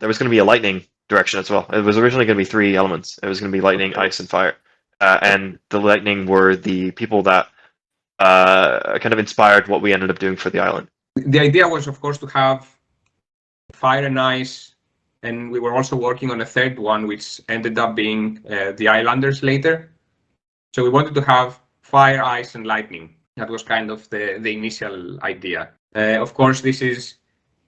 there was going to be a lightning direction as well. It was originally going to be 3 elements. It was going to be lightning, ice, and fire. And the lightning were the people that kind of inspired what we ended up doing for the island. The idea was, of course, to have fire and ice, and we were also working on a third one, which ended up being the Islanders later. So we wanted to have fire, ice, and lightning. That was kind of the initial idea. Of course, this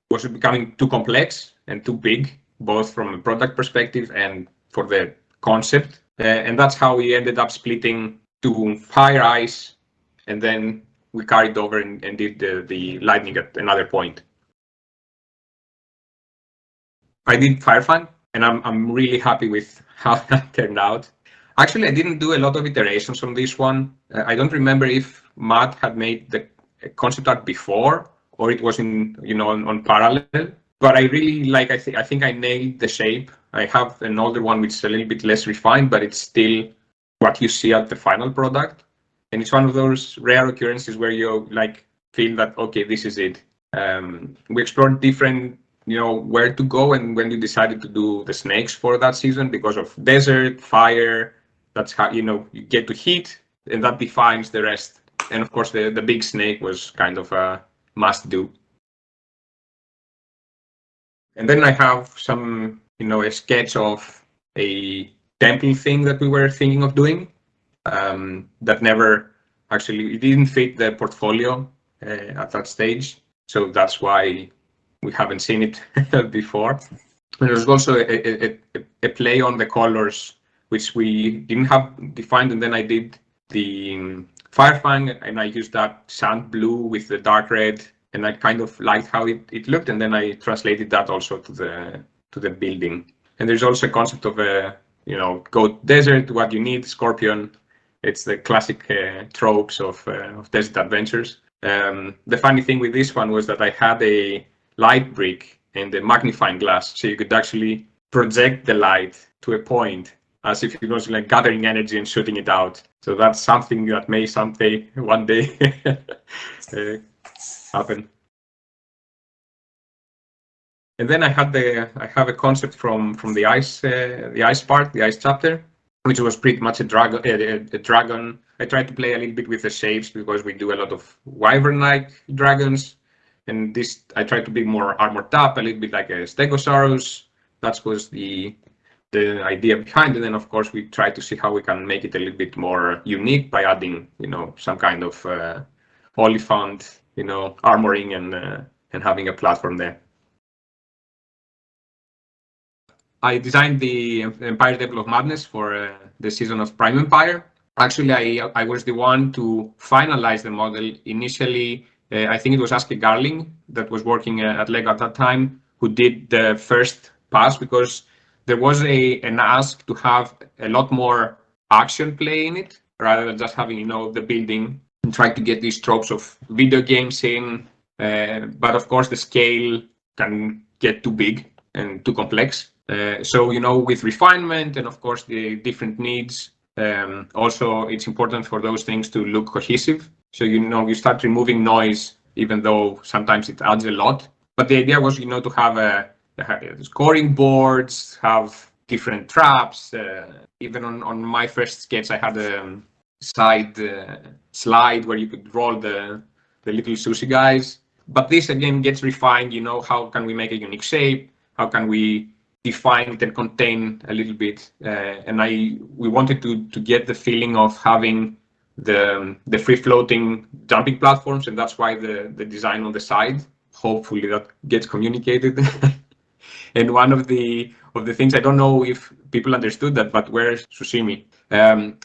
was becoming too complex and too big, both from a product perspective and for the concept. And that's how we ended up splitting to fire, ice, and then we carried over and did the lightning at another point. I did Firefang, and I'm really happy with how that turned out. Actually, I didn't do a lot of iterations on this one. I don't remember if Matt had made the concept art before, or it was on parallel. But I really like. I think I nailed the shape. I have an older one which is a little bit less refined, but it's still what you see at the final product. And it's one of those rare occurrences where you feel that, okay, this is it. We explored different, where to go, and when we decided to do the snakes for that season, because of desert, fire, that's how, you get to heat, and that defines the rest. And of course, the big snake was kind of a must do. And then I have some, a sketch of a temple thing that we were thinking of doing. That never actually, it didn't fit the portfolio at that stage. So that's why we haven't seen it before. And there's also a play on the colors, which we didn't have defined. And then I did the Firefang, and I used that sand blue with the dark red. And I kind of liked how it looked. And then I translated that also to the building. And there's also a concept of go desert, what you need, scorpion. It's the classic tropes of desert adventures. The funny thing with this one was that I had a light brick and a magnifying glass, so you could actually project the light to a point as if it was gathering energy and shooting it out. So that's something that may one day happen. And then I have a concept from the ice part, the ice chapter, which was pretty much a dragon. I tried to play a little bit with the shapes because we do a lot of wyvern-like dragons. And this, I tried to be more armored up, a little bit like a Stegosaurus. That was the idea behind it. And of course, we tried to see how we can make it a little bit more unique by adding, some kind of Oliphant, armoring and having a platform there. I designed the Empire Temple of Madness for the season of Prime Empire. Actually, I was the one to finalize the model. Initially, I think it was Aske Garling that was working at LEGO at that time, who did the first pass, because there was an ask to have a lot more action play in it, rather than just having, the building and trying to get these tropes of video games in. But of course, the scale can get too big and too complex. So, with refinement and of course the different needs, also it's important for those things to look cohesive. So, you start removing noise, even though sometimes it adds a lot. But the idea was, to have scoring boards, have different traps. Even on my first sketch, I had a side slide where you could roll the little sushi guys. But this again gets refined, how can we make a unique shape? How can we define it and contain a little bit? And we wanted to get the feeling of having the free floating jumping platforms, and that's why the design on the side. Hopefully that gets communicated. And one of the things, I don't know if people understood that, but where's Sushimi?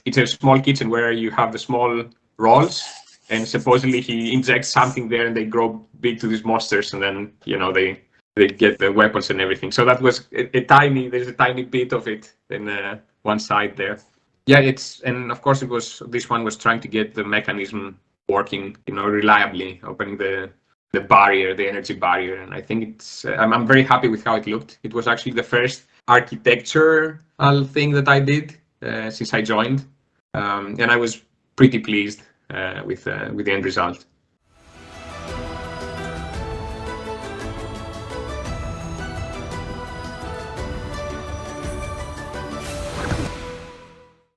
It's a small kitchen where you have the small rolls, and supposedly he injects something there and they grow big to these monsters, and then they get the weapons and everything. So that was there's a tiny bit of it in one side there. Yeah, and of course this one was trying to get the mechanism working, reliably, opening the barrier, the energy barrier. And I think I'm very happy with how it looked. It was actually the first architectural thing that I did since I joined. And I was pretty pleased with the end result.